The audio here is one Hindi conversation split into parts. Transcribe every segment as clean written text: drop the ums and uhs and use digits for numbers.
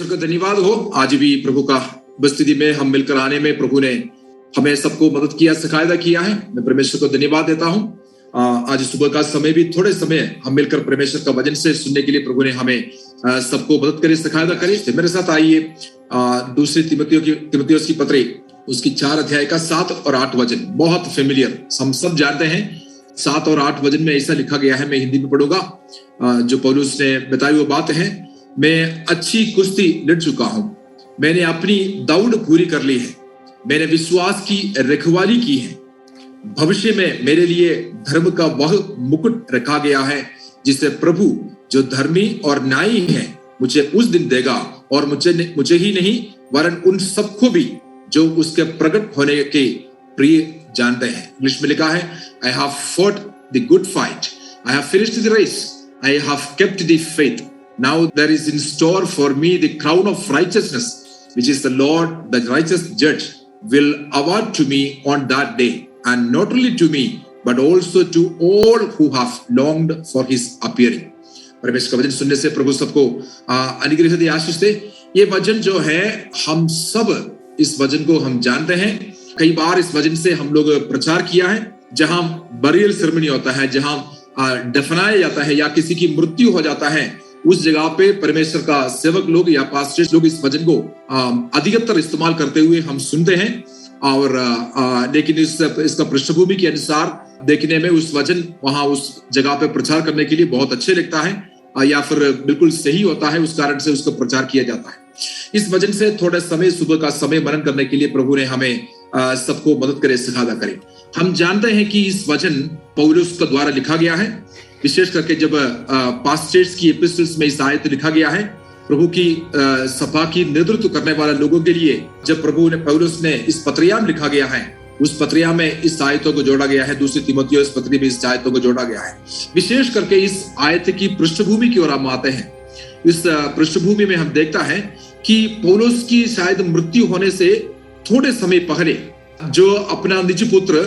परमेश्वर का धन्यवाद हो। आज भी प्रभु का उपस्थिति में हम मिलकर आने में प्रभु ने हमें सबको मदद किया, सहायता किया है। मैं परमेश्वर को धन्यवाद देता हूँ। आज सुबह का समय भी थोड़े समय हम मिलकर परमेश्वर का वचन से सुनने के लिए प्रभु ने हमें सबको मदद करे, सहायता करे। मेरे साथ आइए दूसरी तीमुथियुस की पत्री उसकी 4 अध्याय का 7 और 8 वचन। बहुत फेमिलियर, हम सब जानते हैं। 7 और 8 वचन में ऐसा लिखा गया है, मैं हिंदी में पढ़ूंगा। जो पौलुस ने बताई वो बात है, मैं अच्छी कुश्ती लड़ चुका हूं, मैंने अपनी दौड़ पूरी कर ली है, मैंने विश्वास की रखवाली की है। भविष्य में मेरे लिए धर्म का वह मुकुट रखा गया है जिसे प्रभु जो धर्मी और न्यायी है मुझे उस दिन देगा, और मुझे ही नहीं वरन उन सबको भी जो उसके प्रकट होने के प्रिय जानते हैं। इंग्लिश में लिखा है, I have fought the good fight, I have finished the race, I have kept the faith, now there is in store for me the crown of righteousness which is the Lord the righteous judge will award to me on that day, and not only to me but also to all who have longed for his appearing। परमेश्वर का वचन सुनने से प्रभु सबको अनुग्रह दे, आशीष दे। ये वचन जो है, हम सब इस वचन को हम जानते हैं। कई बार इस वचन से हम लोग प्रचार किया है। जहां बरियल सेरेमनी होता है, जहां दफनाया जाता है या किसी की मृत्यु हो जाता है, उस जगह पे परमेश्वर का सेवक लोग या पास्टर्स लोग इस वचन को अधिकतर इस्तेमाल करते हुए हम सुनते हैं। और लेकिन इसका पृष्ठभूमि के अनुसार देखने में उस वचन वहां उस जगह पे प्रचार करने के लिए बहुत अच्छे लगता है, या फिर बिल्कुल सही होता है, उस कारण से उसका प्रचार किया जाता है। इस वचन से थोड़ा समय, सुबह का समय मनन करने के लिए प्रभु ने हमें सबको मदद करे, सहायता करे। हम जानते हैं कि इस वचन पौलुस के द्वारा लिखा गया है। विशेष करके जब पास्टर्स की एपिस्टल्स में इस आयत लिखा गया है, प्रभु की सभा की नेतृत्व करने वाले लोगों के लिए, जब प्रभु ने पौलुस ने इस पत्रिया में लिखा गया है, उस पत्रिया में इस आयतों को जोड़ा गया है। दूसरी तीमुथियुस पत्री में इस आयतों को जोड़ा गया है। विशेष करके इस आयत की पृष्ठभूमि की ओर हम आते हैं। इस पृष्ठभूमि में हम देखता है कि पौलुस की शायद मृत्यु होने से थोड़े समय पहले जो अपना निज पुत्र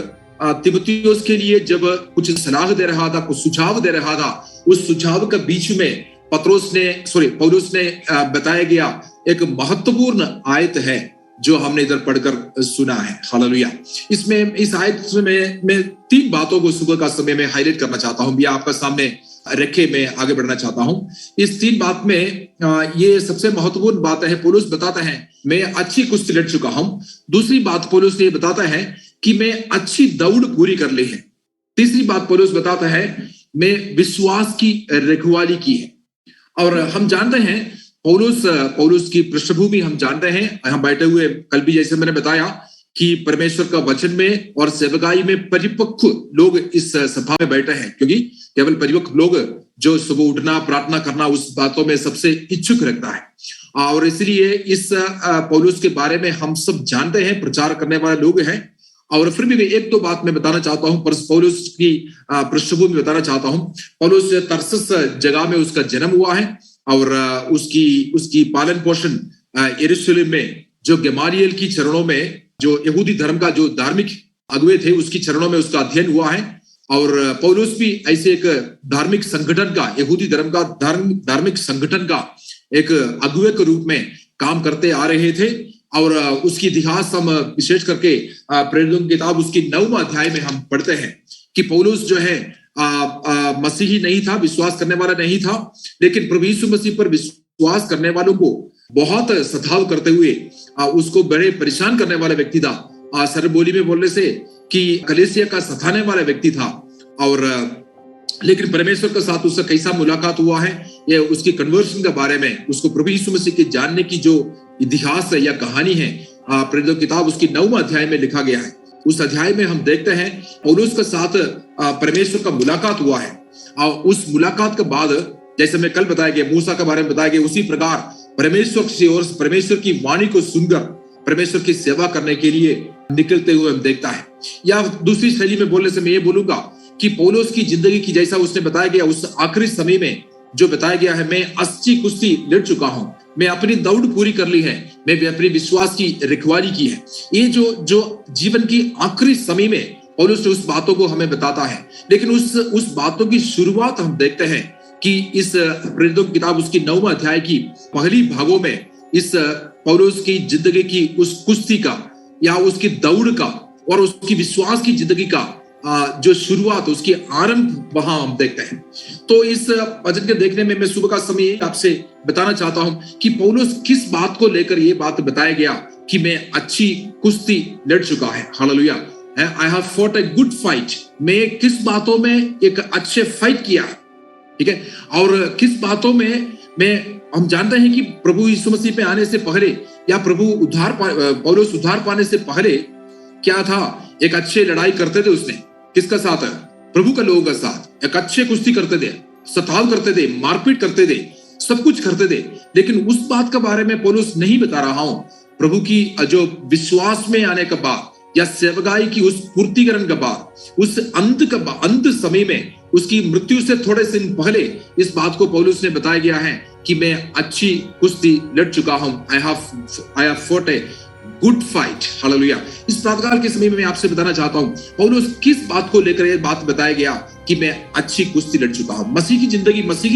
तीमुथियुस के लिए जब कुछ सलाह दे रहा था, कुछ सुझाव दे रहा था, उस सुझाव के बीच में पौलुस ने बताया गया एक महत्वपूर्ण आयत है जो हमने इधर पढ़कर सुना है। हालेलुया। इसमें इस आयत में मैं 3 बातों को सुबह का समय में हाईलाइट करना चाहता हूं, या आपका सामने रखे मैं आगे बढ़ना चाहता हूं। इस 3 बात में ये सबसे महत्वपूर्ण बात है। पौलुस बताता है, मैं अच्छी कुश्ती लड़ चुका हूं। दूसरी बात पौलुस ये बताता है कि मैं अच्छी दौड़ पूरी कर ली है। तीसरी बात पौलुस बताता है, मैं विश्वास की रखवाली की है। और हम जानते हैं पौलुस की पृष्ठभूमि हम जानते हैं। हम बैठे हुए कल भी जैसे मैंने बताया कि परमेश्वर का वचन में और सेवकाई में परिपक्व लोग इस सभा में बैठे हैं, क्योंकि केवल परिपक्व लोग जो सुबह उठना, प्रार्थना करना, उस बातों में सबसे इच्छुक रखता है। और इसलिए इस पौलुस के बारे में हम सब जानते हैं, प्रचार करने वाले लोग हैं। और फिर भी 1-2 बात मैं बताना चाहता हूं, पौलुस की पृष्ठभूमि बताना चाहता हूं। पौलुस तरसुस जगह में उसका जन्म हुआ है, और उसकी पालन पोषण यरूशलेम में जो गमालियल की चरणों में, जो यहूदी धर्म का जो धार्मिक अगुवे थे, उसकी चरणों में उसका अध्ययन हुआ है। और पौलुस भी ऐसे एक धार्मिक संगठन का, यहूदी धर्म का धार्मिक संगठन का एक अगुवे के रूप में काम करते आ रहे थे। और उसकी इतिहास हम विशेष करके प्रेरितों की किताब उसकी 9वां अध्याय में हम पढ़ते हैं कि पौलुस जो है मसीही नहीं था, विश्वास करने वाला नहीं था, लेकिन प्रभु यीशु मसीह पर विश्वास करने वालों को बहुत सताव करते हुए उसको बड़े परेशान करने वाला व्यक्ति था। सरल बोली में बोलने से कि कलीसिया का सताने वाला व्यक्ति था। और लेकिन परमेश्वर के साथ उसका कैसा मुलाकात हुआ है, ये उसकी कन्वर्शन के बारे में, उसको प्रभु यीशु मसीह के जानने की जो इतिहास है या कहानी है, प्रेरितों की किताब उसकी 9वां अध्याय में लिखा गया है। उस अध्याय में हम देखते हैं पौलुस के साथ परमेश्वर का मुलाकात हुआ है। और उस मुलाकात के बाद, जैसे मैं कल बताया गया, मूसा के बारे में बताया गया, उसी प्रकार परमेश्वर की ओर परमेश्वर की वाणी को सुनकर परमेश्वर की सेवा करने के लिए निकलते हुए हम देखता है। या दूसरी शैली में बोलने से मैं ये बोलूंगा कि पौलुस की जिंदगी की जैसा उसने बताया गया, उस आखिरी समय में जो बताया गया है, मैं अच्छी कुश्ती लड़ चुका हूं, मैं अपनी दौड़ पूरी कर ली है, मैं अपनी विश्वास की रखवाली की है। ये जो जीवन की आखिरी समय में पौलुस उस बातों को हमें बताता है। लेकिन उस बातों की शुरुआत हम देखते हैं कि इस प्रेरितों की किताब उसकी 9वां अध्याय की पहली भागों में इस पौलुस की जिंदगी की उस कुश्ती का या उसकी दौड़ का और उसकी विश्वास की जिंदगी का जो शुरुआत, उसकी आरंभ वहां हम देखते हैं। तो इस वचन के देखने में मैं सुबह का समय आपसे बताना चाहता हूं कि पौलुस किस बात को लेकर ये बात बताया गया कि मैं अच्छी कुश्ती लड़ चुका है। Hallelujah. I have fought a good fight. मैं किस बातों में एक अच्छे फाइट किया है, ठीक है। और किस बातों में हम जानते हैं कि प्रभु यीशु मसीह पे आने से पहले या पौलुस उद्धार पाने से पहले क्या था, एक अच्छे लड़ाई करते थे उसने। किसका साथ है? प्रभु का लोगों का साथ। एक अच्छे कुश्ती करते थे, सताव करते थे, मारपीट करते थे, सब कुछ करते थे। लेकिन उस बात के बारे में पौलुस नहीं बता रहा हूं। प्रभु की जो विश्वास में आने के बाद या सेवकाई की उस पूर्तिकरण के बाद, उस अंत समय में, उसकी मृत्यु से थोड़े दिन पहले इस बात को पौलुस ने बताया गया है कि मैं अच्छी कुश्ती लड़ चुका हूं। आई have fought a good fight. Hallelujah. इस प्रातःकाल के समय में मैं आपसे बताना चाहता हूं पौलुस किस बात को लेकर यह बात बताया गया कि मैं अच्छी कुश्ती लड़ चुका हूं। मसीह की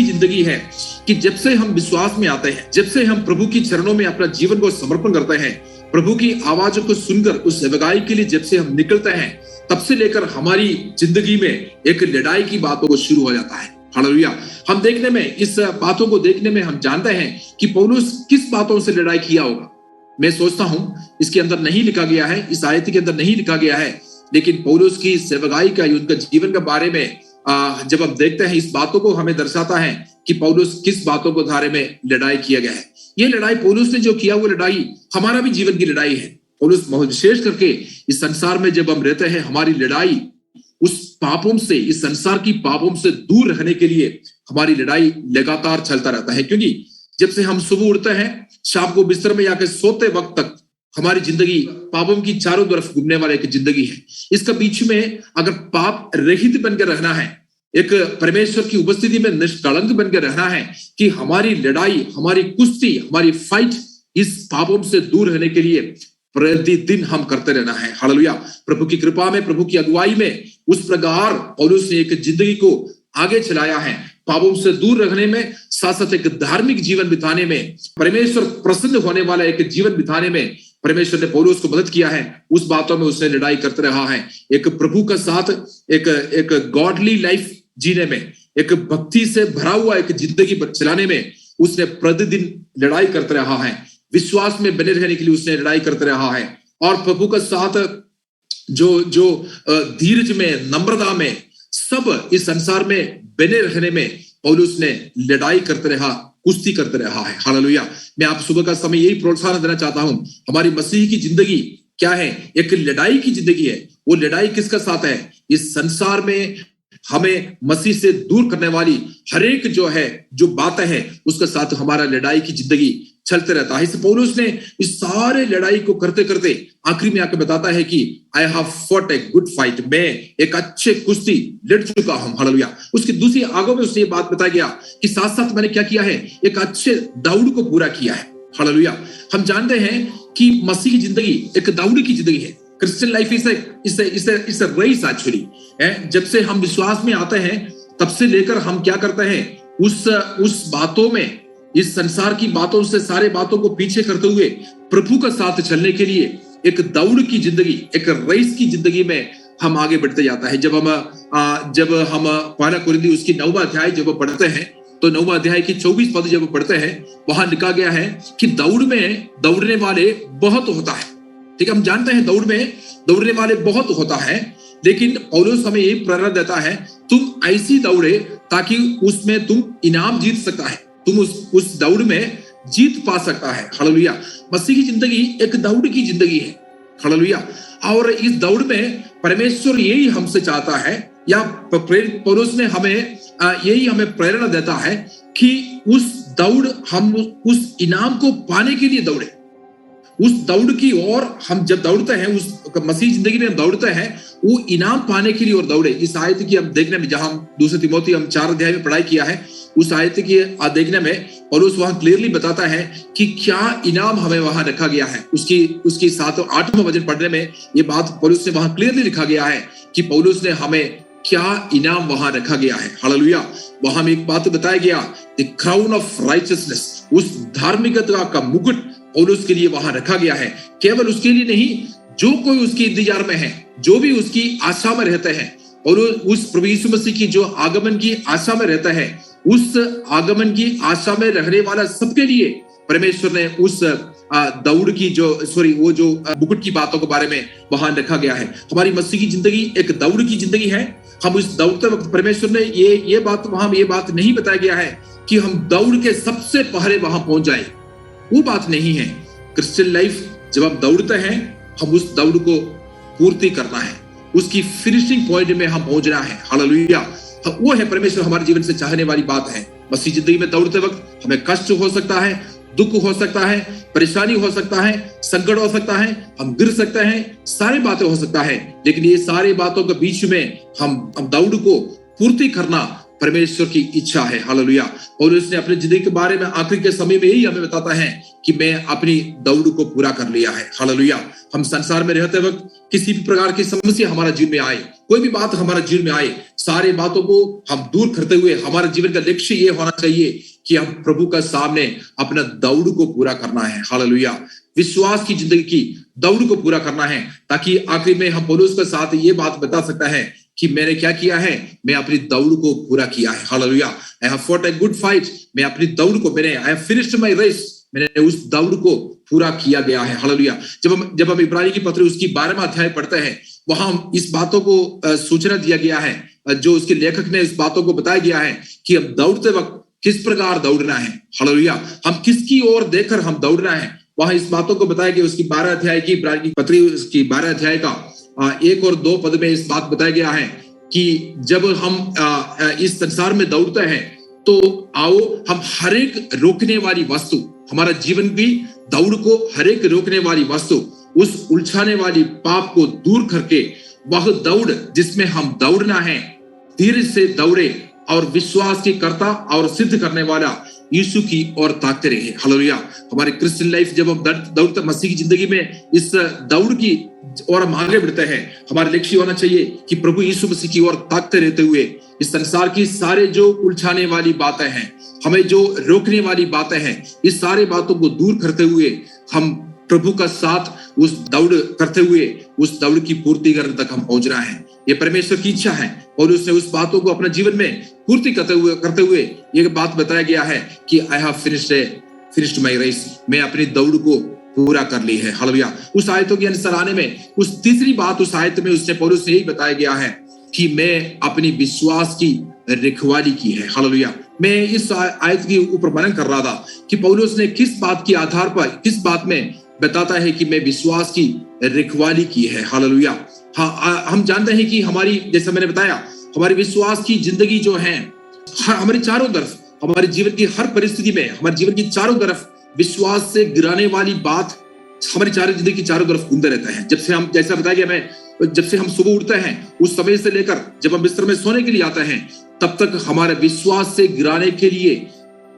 जिंदगी है कि जब से हम विश्वास में आते हैं, जब से हम प्रभु की चरणों में अपना जीवन को समर्पण करते हैं, प्रभु की आवाज को सुनकर उस सेवकाई के लिए जब से हम निकलते हैं, तब से लेकर हमारी जिंदगी में एक लड़ाई की बातों को शुरू हो जाता है। हालेलुया। हम देखने में, इस बातों को देखने में हम जानते हैं कि पौलुस किस बातों से लड़ाई किया होगा। मैं सोचता हूं इसके अंदर नहीं लिखा गया है, इस आयत के अंदर नहीं लिखा गया है, लेकिन पौलुस की सेवकाई का, उनका जीवन के बारे में जब हम देखते हैं, इस बातों को हमें दर्शाता है कि पौलुस किस बातों को धारे में लड़ाई किया गया है। ये लड़ाई पौलुस ने जो किया, वो लड़ाई हमारा भी जीवन की लड़ाई है। पौलुस विशेष करके इस संसार में जब हम रहते हैं, हमारी लड़ाई उस पापों से, इस संसार की पापों से दूर रहने के लिए हमारी लड़ाई लगातार चलता रहता है। क्योंकि जब से हम सुबह उठते हैं, शाम को बिस्तर में जाकर सोते वक्त तक हमारी जिंदगी पापों की चारों तरफ घूमने वाली एक जिंदगी है। इसका बीच में अगर पाप रहित बनकर रहना है, एक परमेश्वर की उपस्थिति में निष्कलंक बनकर रहना है, कि हमारी लड़ाई, हमारी कुश्ती, हमारी फाइट इस पापों से दूर रहने के लिए प्रतिदिन हम करते रहना है। हालेलुया। प्रभु की कृपा में, प्रभु की अगुवाई में उस प्रकार पौलुस ने एक जिंदगी को आगे चलाया है। पापों से दूर रखने में, साथ साथ एक धार्मिक जीवन बिताने में, परमेश्वर प्रसन्न होने वाला एक जीवन बिताने में परमेश्वर ने पौलुस को मदद किया है। उस बातों में उसने लड़ाई करते रहा है। एक प्रभु का साथ, एक गॉडली लाइफ जीने में, एक भक्ति से भरा हुआ एक जिंदगी चलाने में उसने प्रतिदिन लड़ाई करते रहा है। विश्वास में बने रहने के लिए उसने लड़ाई करते रहा है। और प्रभु का साथ जो धीरज में, नम्रता में, सब इस संसार में बने रहने में पौलुस ने लड़ाई करते रहा, कुश्ती करते रहा है। हालेलुया। मैं आप सुबह का समय यही प्रोत्साहन देना चाहता हूं। हमारी मसीह की जिंदगी क्या है? एक लड़ाई की जिंदगी है। वो लड़ाई किसका साथ है? इस संसार में हमें मसीह से दूर करने वाली हर एक जो बातें हैं, उसके साथ हमारा लड़ाई की जिंदगी चलते रहता है। इस पौलुस ने इस सारे लड़ाई को करते करते आखिरी में आकर बताता है कि I have fought a good fight. मैं एक अच्छे कुश्ती लड़ चुका हूं। हालेलुया। उसकी दूसरी आगों में उसने ये बात बताया गया कि साथ साथ मैंने क्या किया है? एक अच्छे दौड़ को पूरा किया है। हालेलुया। हम जानते हैं कि मसीह की जिंदगी एक दौड़ की जिंदगी है। Christian life is a race actually. जब से हम विश्वास में आते हैं, तब से लेकर हम क्या करते हैं? उस बातों में, इस संसार की बातों से, सारे बातों को पीछे करते हुए प्रभु का साथ चलने के लिए एक दौड़ की जिंदगी, एक रेस की जिंदगी में हम आगे बढ़ते जाता है। जब हम पहला कुरिन्थी उसकी 9वां अध्याय जब पढ़ते हैं, तो 9वां अध्याय की 24 पद जब पढ़ते हैं, वहां लिखा गया है कि दौड़ में दौड़ने वाले बहुत होता है। ठीक है, हम जानते हैं दौड़ में दौड़ने वाले बहुत होता है, लेकिन पौलुस हमें यही प्रेरणा देता है, तुम ऐसी दौड़े ताकि उसमें तुम इनाम जीत सकता है, तुम उस दौड़ में जीत पा सकता है। हालेलुया। मसीह की जिंदगी एक दौड़ की जिंदगी है। हालेलुया। और इस दौड़ में परमेश्वर यही हमसे चाहता है, या पौलुस ने यही हमें प्रेरणा देता है कि उस दौड़, हम उस इनाम को पाने के लिए दौड़े। उस दौड़ की ओर हम जब दौड़ते हैं, उस मसीह जिंदगी में हम दौड़ते हैं, वो इनाम पाने के लिए और दौड़े। इस आयत की हम देखने में, जहां 2 तीमुथियुस हम 4 अध्याय में पढ़ाई किया है, उस आयत की देखने में पौलुस वहां क्लियरली बताता है कि क्या इनाम हमें वहां रखा गया है। उसकी 7 8वां वचन पढ़ने में ये बात पौलुस ने वहां क्लियरली लिखा गया है कि पौलुस ने हमें क्या इनाम वहां रखा गया है। हालेलुया। वहां में एक बात बताया गया, द क्राउन ऑफ राइचियसनेस, उस धार्मिकता का मुकुट पौलुस के लिए वहां रखा गया है। केवल उसके लिए नहीं, जो कोई उसके इंतजार में है, जो भी उसकी आशा में रहते हैं, और उस प्रभु यीशु मसीह की जो आगमन की आशा में रहता है, उस आगमन की आशा में रहने वाला सबके लिए परमेश्वर ने उस दौड़ की वो जो मुकुट की बातों के बारे में वहां रखा गया है। हमारी मसीह की जिंदगी एक दौड़ की जिंदगी है। हम उस दौड़ते वक्त परमेश्वर ने ये बात नहीं बताया गया है कि हम दौड़ के सबसे पहले वहां पहुंच जाए, वो बात नहीं है। क्रिश्चियन लाइफ जब हम दौड़ते हैं, हम उस दौड़ को पूर्ति करना है, उसकी फिनिशिंग पॉइंट में हम पहुंचना है। हालेलुया। वो है परमेश्वर हमारे जीवन से चाहने वाली बात है। मसीह जिंदगी में दौड़ते वक्त हमें कष्ट हो सकता है, दुख हो सकता है, परेशानी हो सकता है, संकट हो सकता है, हम गिर सकते हैं, सारी बातें हो सकता है, लेकिन ये सारी बातों के बीच में हम दौड़ को पूर्ति करना परमेश्वर की इच्छा है। हालेलुया। और उसने अपनी जिंदगी के बारे में आखिरी के समय में यही हमें बताता है कि मैं अपनी दौड़ को पूरा कर लिया है। हालेलुया। हम संसार में रहते वक्त किसी भी प्रकार की समस्या हमारा जीवन में आए, कोई भी बात हमारा जीवन में आए, सारे बातों को हम दूर करते हुए हमारे जीवन का लक्ष्य ये होना चाहिए कि हम प्रभु का सामने अपना दौड़ को पूरा करना है। हालेलुया। विश्वास की जिंदगी की दौड़ को पूरा करना है, ताकि आखिर में हम पौलुस के साथ ये बात बता सकता है कि मैंने क्या किया है, मैं अपनी दौड़ को पूरा किया है। Hallelujah. I have fought a good fight, मैं अपनी दौड़ को I have finished my race, मैंने उस दौड़ को पूरा किया गया है। हालेलुया। जब हम इब्रानी की पत्री उसकी 12वां अध्याय पढ़ते हैं, वहां इस बातों को सूचना दिया गया है, जो उसके लेखक ने इस बातों को बताया गया है कि हम दौड़ते वक्त किस प्रकार दौड़ना है। हालेलुया। हम किसकी ओर देखकर हम दौड़ना है, वहां इस बातों को बताया गया। उसकी 12 अध्याय की इब्रानी की पत्री उसकी 12 अध्याय का 1 और 2 पद में इस बात बताया गया है कि जब हम इस संसार में दौड़ते हैं, तो आओ हम हर एक रोकने वाली वस्तु, हमारा जीवन की दौड़ को हर एक रोकने वाली वस्तु, उस उलझाने वाली पाप को दूर करके वह दौड़ जिसमें हम दौड़ना है, धीरे से दौड़े और विश्वास की कर्ता और सिद्ध करने वाला यीशु की ओर ताकते रहे। हालेलुया। हमारे क्रिश्चियन लाइफ जब हम दौड़ते मसीह की जिंदगी में इस दौड़ की और हम आगे बढ़ते हैं, हमारा लक्ष्य होना चाहिए कि प्रभु यीशु मसीह की ओर ताकते रहते हुए इस संसार की सारे जो उलझाने वाली बातें हैं, हमें जो रोकने वाली बातें हैं, इस सारे बातों को दूर करते हुए हम प्रभु का साथ उस दौड़ करते हुए उस दौड़ की पूर्ति करने तक हम पहुंच रहे हैं। ये परमेश्वर की इच्छा है और उसने उस बातों को अपने जीवन में पूर्ति करते हुए ये बात बताया गया है कि I have finished my race, मैं अपनी दौड़ को पूरा कर ली है। हालेलुया। उस आयतों के अनुसार आने में उस तीसरी बात उस आयत में उसने पौलुस से यही बताया गया है कि मैं अपनी विश्वास की रखवाली की है। हालेलुया। मैं इस आयत के ऊपर मनन कर रहा था कि पौलुस ने किस बात के आधार पर, किस बात में बताता है कि मैं विश्वास की रखवाली की है। हालेलुया। हाँ, हम जानते हैं कि हमारी, जैसा मैंने बताया, हमारी विश्वास की जिंदगी जो है, हमारी चारों तरफ, हमारे जीवन की हर परिस्थिति में, हमारे जीवन की चारों तरफ विश्वास से गिराने वाली बात हमारी जिंदगी की चारों तरफ घूमते रहता है। जब से हम, जैसा बताया गया, मैं जब से हम सुबह उठते हैं उस समय से लेकर जब हम बिस्तर में सोने के लिए आते हैं, तब तक हमारे विश्वास से गिराने के लिए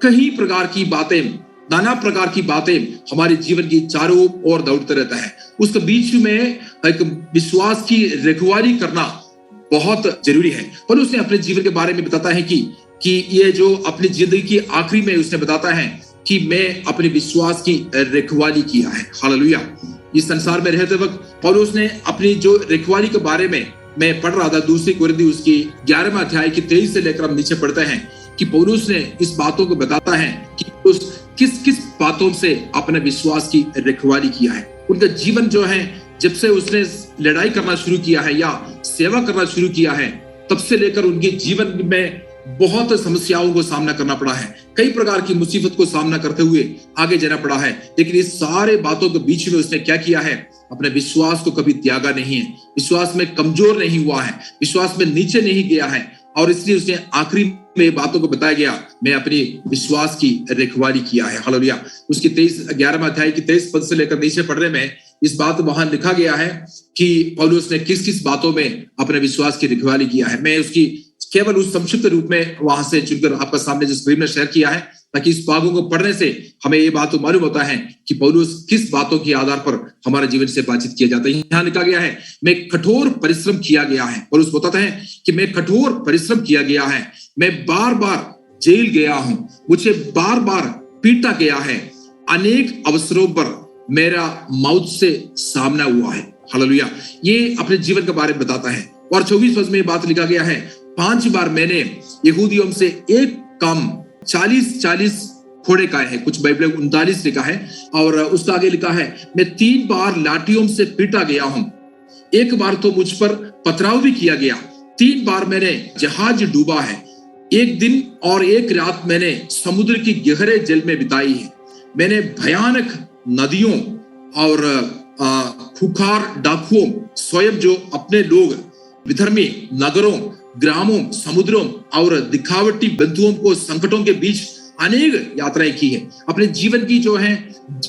कई प्रकार की बातें, नाना प्रकार की बातें हमारे जीवन की चारों ओर दौड़ते रहता है। उसके बीच में एक विश्वास की रखवाली करना बहुत जरूरी है। पर उसने अपने जीवन के बारे में बताता है कि ये जो अपनी जिंदगी की आखिरी में उसने बताता है कि मैं अपने विश्वास की रखवाली किया है। हालेलुया। इस संसार में रहते वक्त और उसने अपनी जो रखवाली के बारे में मैं पढ़ रहा था, दूसरी कुरिन्थियों उसकी 11वां अध्याय की 23 से लेकर हम नीचे पढ़ते हैं कि पौलुस ने इस बातों को बताता है कि उस किस बातों से अपने विश्वास की रखवाली किया है। उनका जीवन जो है, जब से उसने लड़ाई करना शुरू किया है या सेवा करना शुरू किया है, तब से लेकर उनके जीवन में बहुत समस्याओं को सामना करना पड़ा है, कई प्रकार की मुसीबत को सामना करते हुए आगे जाना पड़ा है। लेकिन इस सारे बातों के बीच में उसने क्या किया है, अपने विश्वास को कभी त्यागा नहीं है, विश्वास में कमजोर नहीं हुआ है, विश्वास में नीचे नहीं गया है। और इसलिए उसने आखिरी में बातों को बताया गया, मैं अपनी विश्वास की रखवाली किया है। हालेलुया। उसकी 11वां अध्याय की 23 पद से लेकर नीचे पढ़ने में इस बात वहां लिखा गया है कि पौलुस ने किस किस बातों में अपने विश्वास की रखवाली किया है। मैं उसकी केवल उस संक्षिप्त रूप में वहां से चुनकर आपका सामने जो स्क्रीन में शेयर किया है, ताकि इस भागों को पढ़ने से हमें ये बात तो मालूम होता है कि पौलुस किस बातों के आधार पर हमारे जीवन से बातचीत किया जाता है। यहाँ लिखा गया है, मैं कठोर परिश्रम किया गया है। पौलुस बताता है कि मैं कठोर परिश्रम किया गया है, मैं बार बार जेल गया हूं, मुझे बार बार पीटा गया है, अनेक अवसरों पर मेरा मौत से सामना हुआ है। हालेलुया। ये अपने जीवन के बारे में बताता है। और 24 वर्ष में बात लिखा गया है, 5 बार मैंने यहूदियों से एक काम 40 फोड़े खाए हैं। कुछ बाइबल 39 लिखा है और उसका आगे लिखा है, मैं 3 बार लाठियों से पीटा गया हूं, एक बार तो मुझ पर पथराव भी किया गया, 3 बार मैंने जहाज डूबा है, एक दिन और एक रात मैंने समुद्र की गहरे जल में बिताई है, मैंने भयानक नदियों और खुखार डाकुओं, स्वयं जो अपने लोग विधर्मी नगरों, ग्रामों, समुद्रों और दिखावटी बंधुओं को संकटों के बीच अनेक यात्राएं की है। अपने जीवन की जो है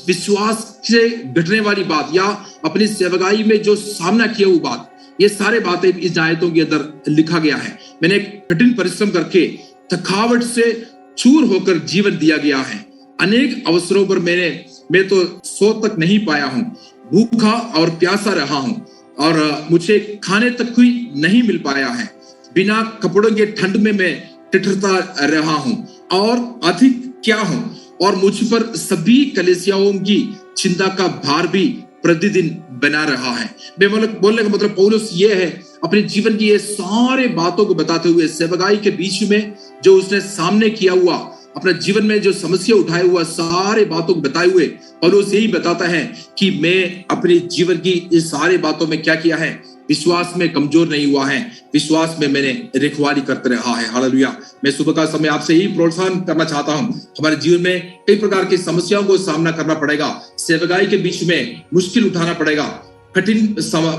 विश्वास से घटने वाली बात या अपनी सेवकाई में जो सामना किया हुआ बात, ये सारे बातें इस आयतों के अंदर लिखा गया है। मैंने कठिन परिश्रम करके थकावट से चूर होकर जीवन दिया गया है, अनेक अवसरों पर मैं तो सो तक नहीं पाया हूं, भूखा और प्यासा रहा हूं और मुझे खाने तक भी नहीं मिल पाया है, बिना कपड़ों के ठंड में मैं ठिठुरता रहा हूं और अधिक क्या हूं, और मुझ पर सभी कलीसियाओं की चिंता का भार भी प्रतिदिन बना रहा है। बोलने का मतलब पौलुस ये है, अपने जीवन की ये सारे बातों को बताते हुए सेवकाई के बीच में जो उसने सामने किया हुआ, अपने जीवन में जो समस्या उठाए हुआ, सारे बातों को बताए हुए पौलुस यही बताता है कि मैं अपने जीवन की इस सारे बातों में क्या किया है, विश्वास में कमजोर नहीं हुआ है, विश्वास में मैंने रखवाली करते रहा है। हालेलुया। मैं सुबह का समय आपसे यही प्रोत्साहन करना चाहता हूं। हमारे जीवन में कई प्रकार की समस्याओं को सामना करना पड़ेगा, सेवकाई के बीच में मुश्किल उठाना पड़ेगा, कठिन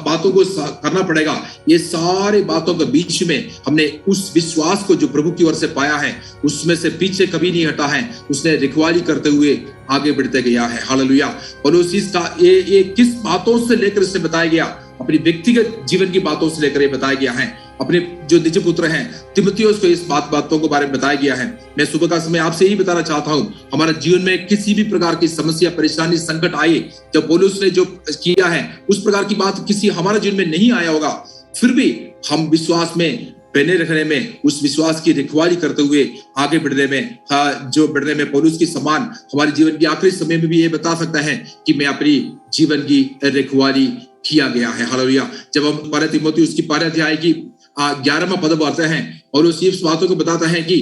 बातों को करना पड़ेगा। ये सारे बातों के बीच में हमने उस विश्वास को जो प्रभु की ओर से पाया है, उसमें से पीछे कभी नहीं हटा है, उसने रखवाली करते हुए आगे बढ़ते गया है। हालेलुया। और उस चीज का ये किस बातों से लेकर इससे बताया गया, अपनी व्यक्तिगत जीवन की बातों से लेकर ये बताया गया है। अपने जो निज पुत्र हैं तिमुथियुस को इस बातों के बारे में बताया गया है। मैं सुबह का समय आपसे यही बताना चाहता हूं, हमारे जीवन में किसी भी प्रकार की समस्या, परेशानी, संकट आए, जब पौलुस ने जो किया है उस प्रकार की बात किसी हमारे जीवन में नहीं आया होगा, फिर भी हम विश्वास में बने रहने में, उस विश्वास की रखवाली करते हुए आगे बढ़ने में, जो बढ़ने में पौलुस की समान हमारे जीवन के आखिरी समय में भी ये बता सकता है कि मैं अपनी जीवन की रखवाली किया गया है। हालेलुया। जब हम पहले तीमुथियुस की 12 अध्याय की 11वां पद पढ़ते हैं और उस बातों को बताता है कि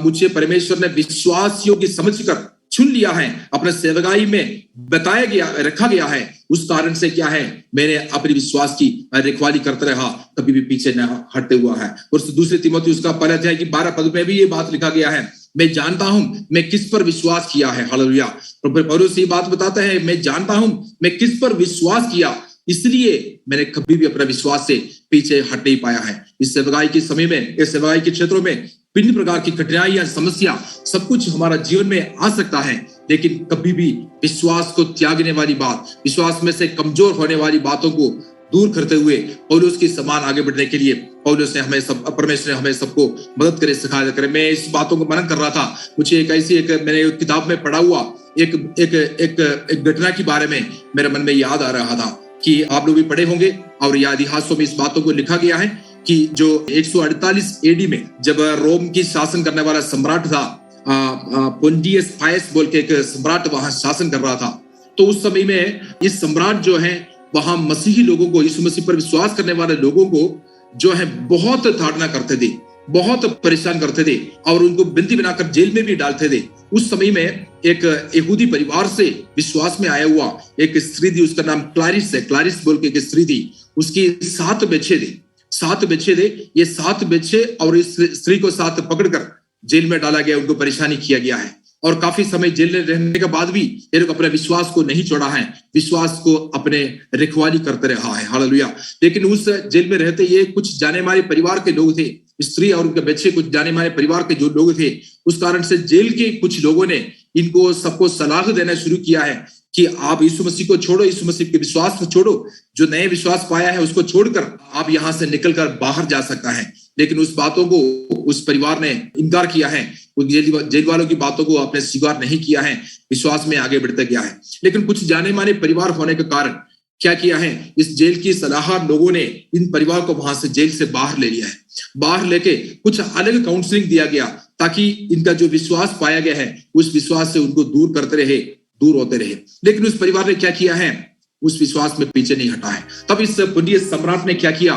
मुझे परमेश्वर ने विश्वासियों की समझकर चुन लिया है, अपने सेवकाई में बताया गया, रखा गया है। उस कारण से क्या है, मैंने अपने विश्वास की रखवाली करते रहा, कभी भी पीछे न हटते हुआ है। और दूसरे तीमुथियुस का 1 अध्याय की 12 पद में भी ये बात लिखा गया है, मैं जानता हूं मैं किस पर विश्वास किया है। हालेलुया। पौलुस ये बात बताता है, मैं जानता हूं मैं किस पर विश्वास किया, इसलिए मैंने कभी भी अपना विश्वास से पीछे हट नहीं पाया है। इस सेवकाई के समय में, इस सेवकाई के क्षेत्रों में विभिन्न प्रकार की कठिनाइयां, समस्या, सब कुछ हमारा जीवन में आ सकता है, लेकिन कभी भी विश्वास को त्यागने वाली बात, विश्वास में से कमजोर होने वाली बातों को दूर करते हुए पौलुस की समान आगे बढ़ने के लिए पौलुस ने हमें सब, परमेश्वर ने हमें सबको मदद करे, सिखाया करे। मैं इस बातों को मनन कर रहा था, मुझे मैंने किताब में पढ़ा हुआ एक घटना के बारे में मेरे मन में याद आ रहा था कि आप लोग भी पढ़े होंगे और इतिहासों में इस बातों को लिखा गया है कि जो 148 एडी में जब रोम की शासन करने वाला सम्राट था, पोंटियस पायस बोल के एक सम्राट वहां शासन कर रहा था, तो उस समय में इस सम्राट जो है वहां मसीही लोगों को, यीशु मसीह पर विश्वास करने वाले लोगों को जो है बहुत ताड़ना करते थे, बहुत परेशान करते थे और उनको बंदी बनाकर जेल में भी डालते थे। उस समय में एक यहूदी परिवार से विश्वास में आया हुआ एक स्त्री थी, उसका नाम क्लारिस है, क्लारिस बोल के एक स्त्री थी। उसकी 7 बच्चे थे। ये 7 बच्चे और इस स्त्री को साथ पकड़कर जेल में डाला गया, उनको परेशानी किया गया है और काफी समय जेल में रहने के बाद भी ये लोग अपने विश्वास को नहीं छोड़ा है, विश्वास को अपने रखवाली करते रहा है। हालेलुया। लेकिन उस जेल में रहते ये कुछ जाने माने परिवार के लोग थे, स्त्री और उनके बच्चे कुछ जाने माने परिवार के जो लोग थे, उस कारण से जेल के कुछ लोगों ने इनको सबको सलाह देना शुरू किया है कि आप यीशु मसीह को छोड़ो, यीशु मसीह के विश्वास को छोड़ो, जो नए विश्वास पाया है उसको छोड़कर आप यहाँ से निकलकर बाहर जा सकता है। लेकिन उस बातों को उस परिवार ने इनकार किया है, जेल वालों की बातों को आपने स्वीकार नहीं किया है, विश्वास में आगे बढ़ते गया है। लेकिन कुछ जाने माने परिवार होने के कारण क्या किया है, इस जेल की सलाह लोगों ने इन परिवार को वहां से जेल से बाहर ले लिया है। बाहर लेके कुछ अलग काउंसलिंग दिया गया ताकि इनका जो विश्वास पाया गया है उस विश्वास से उनको दूर करते रहे, दूर होते रहे। लेकिन उस परिवार ने क्या किया है, उस विश्वास में पीछे नहीं हटा है। तब इस पुण्य सम्राट ने क्या किया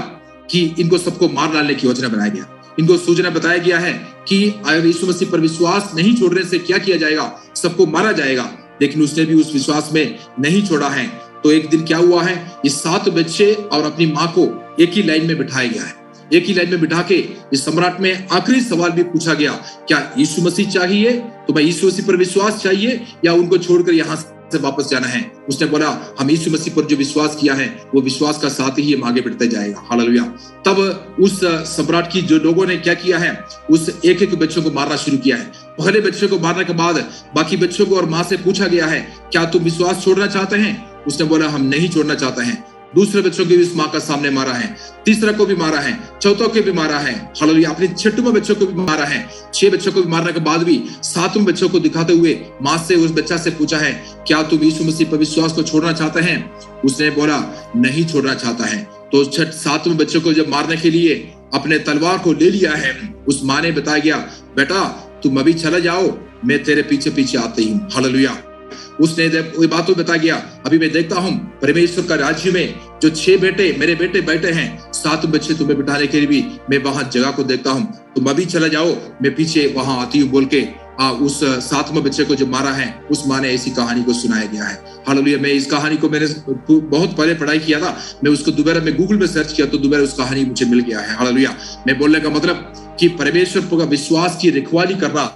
कि इनको सबको मार डालने की योजना बनाया गया। इनको सूचना बताया गया है कि अगर यीशु मसीह पर विश्वास नहीं छोड़ने से क्या किया जाएगा, सबको मारा जाएगा। लेकिन उसने भी उस विश्वास में नहीं छोड़ा है। तो एक दिन क्या हुआ है, ये 7 बच्चे और अपनी माँ को एक ही लाइन में बिठाया गया है। एक ही लाइन में बिठा के इस सम्राट में आखिरी सवाल भी पूछा गया, क्या यीशु मसीह चाहिए, तुम्हें यीशु मसीह पर विश्वास चाहिए या उनको छोड़कर यहाँ से वापस जाना है। उसने बोला हम यीशु मसीह पर जो विश्वास किया है वो विश्वास का साथ ही हम आगे बढ़ते जाएगा। हालेलुया। तब उस सम्राट की जो लोगों ने क्या किया है, उस एक एक बच्चों को मारना शुरू किया है। पहले बच्चे को मारने के बाद बाकी बच्चों को और माँ से पूछा गया है, क्या तुम विश्वास छोड़ना चाहते हैं? उसने बोला हम नहीं छोड़ना चाहते हैं। दूसरे बच्चों को भी इस माँ का सामने मारा है, तीसरा को भी मारा है, चौथों को भी मारा है। हालेलुया। अपने 6वें बच्चों को भी मारा है। 6 बच्चों को भी मारने के बाद भी 7वें बच्चों को दिखाते हुए माँ से उस बच्चा से पूछा है, क्या तुम यीशु मसीह पर विश्वास को छोड़ना चाहते हैं? उसने बोला नहीं छोड़ना चाहता है। तो 7वें बच्चों को जब मारने के लिए अपने तलवार को ले लिया है, उस माँ ने बताया गया, बेटा तुम अभी चले जाओ, मैं तेरे पीछे पीछे आती हूँ। हालेलुया। उसने बातों बता गया, अभी मैं देखता हूं परमेश्वर का राज्य में जो 6 बेटे मेरे बेटे बैठे हैं, 7 बच्चे तुम्हें बिठाने के लिए भी मैं वहां जगह को देखता हूं, तुम अभी चले जाओ, मैं पीछे वहां आती हूं बोल के उस 7वें बच्चे को जो मारा है उस माँ ने ऐसी कहानी को सुनाया गया है। हालेलुया। मैं इस कहानी को मैंने बहुत पहले पढ़ाई किया था, मैं उसको दोबारा में गूगल में सर्च किया तो दोबारा उस कहानी मुझे मिल गया है। हालेलुया। मैं बोलने का मतलब कि परमेश्वर का विश्वास की रखवाली करना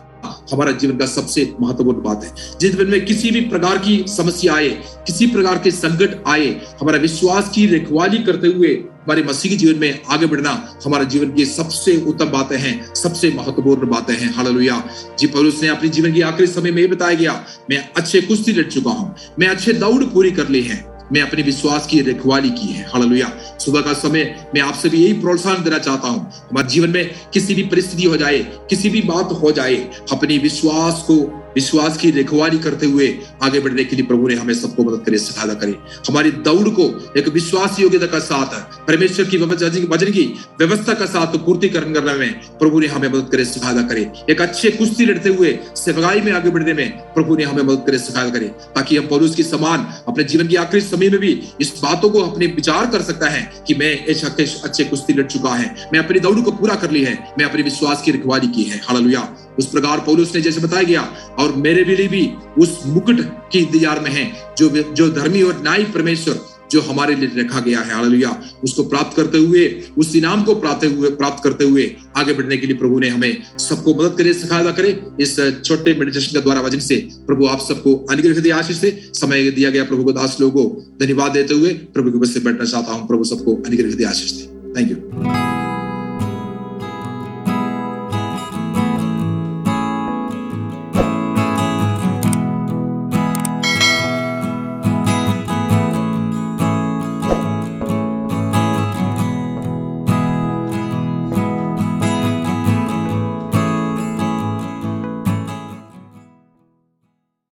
हमारा जीवन का सबसे महत्वपूर्ण बात है। जीवन में किसी भी प्रकार की समस्या आए, किसी प्रकार के संकट आए, हमारा विश्वास की रखवाली करते हुए हमारे मसीही जीवन में आगे बढ़ना हमारा जीवन की सबसे उत्तम बातें हैं, सबसे महत्वपूर्ण बातें हैं। हालेलुया। जी पौलुस ने अपने जीवन के आखिरी समय में बताया गया, मैं अच्छे कुश्ती लड़ चुका हूं, मैं अच्छे दौड़ पूरी कर ली है, मैं अपने विश्वास की रखवाली की है। हालेलुया। सुबह का समय मैं आपसे भी यही प्रोत्साहन देना चाहता हूं, हमारे जीवन में किसी भी परिस्थिति हो जाए, किसी भी बात हो जाए, अपनी विश्वास की रखवाली करते हुए आगे बढ़ने के लिए प्रभु ने हमें सबको मदद करे, सहायता करे। हमारी दौड़ को एक विश्वास योग्यता का साथ परमेश्वर की वचन की व्यवस्था का साथ पूर्ति करने में प्रभु ने हमें मदद करे, सहायता करे। एक अच्छे कुश्ती लड़ते हुए सेवकाई में आगे बढ़ने में प्रभु ने हमें मदद करे, सहायता करे, ताकि हम पौलुस की समान अपने जीवन के आखिरी समय में भी इस बातों को अपने विचार कर सकता है कि मैं अच्छे कुश्ती लड़ चुका है, मैं अपनी दौड़ को पूरा कर ली है, मैं अपने विश्वास की रखवाली की है। हालेलुया। उस प्रकार पौलुस ने जैसे बताया गया, और मेरे लिए भी उस मुकुट की इंतजार में है जो धर्मी और न्यायी परमेश्वर जो हमारे लिए रखा गया है। हालेलुया। उसको प्राप्त करते हुए, उस इनाम को प्राप्त करते हुए आगे बढ़ने के लिए प्रभु ने हमें सबको मदद करे, सहायता करे। इस छोटे मेडिटेशन के द्वारा वचन से प्रभु आप सबको अनुग्रह दे, आशीष से। समय दिया गया प्रभु को दास लोगों को धन्यवाद देते हुए प्रभु के बस से बैठना चाहता हूँ। प्रभु सबको अनुग्रह दे, आशीष दे। Thank you.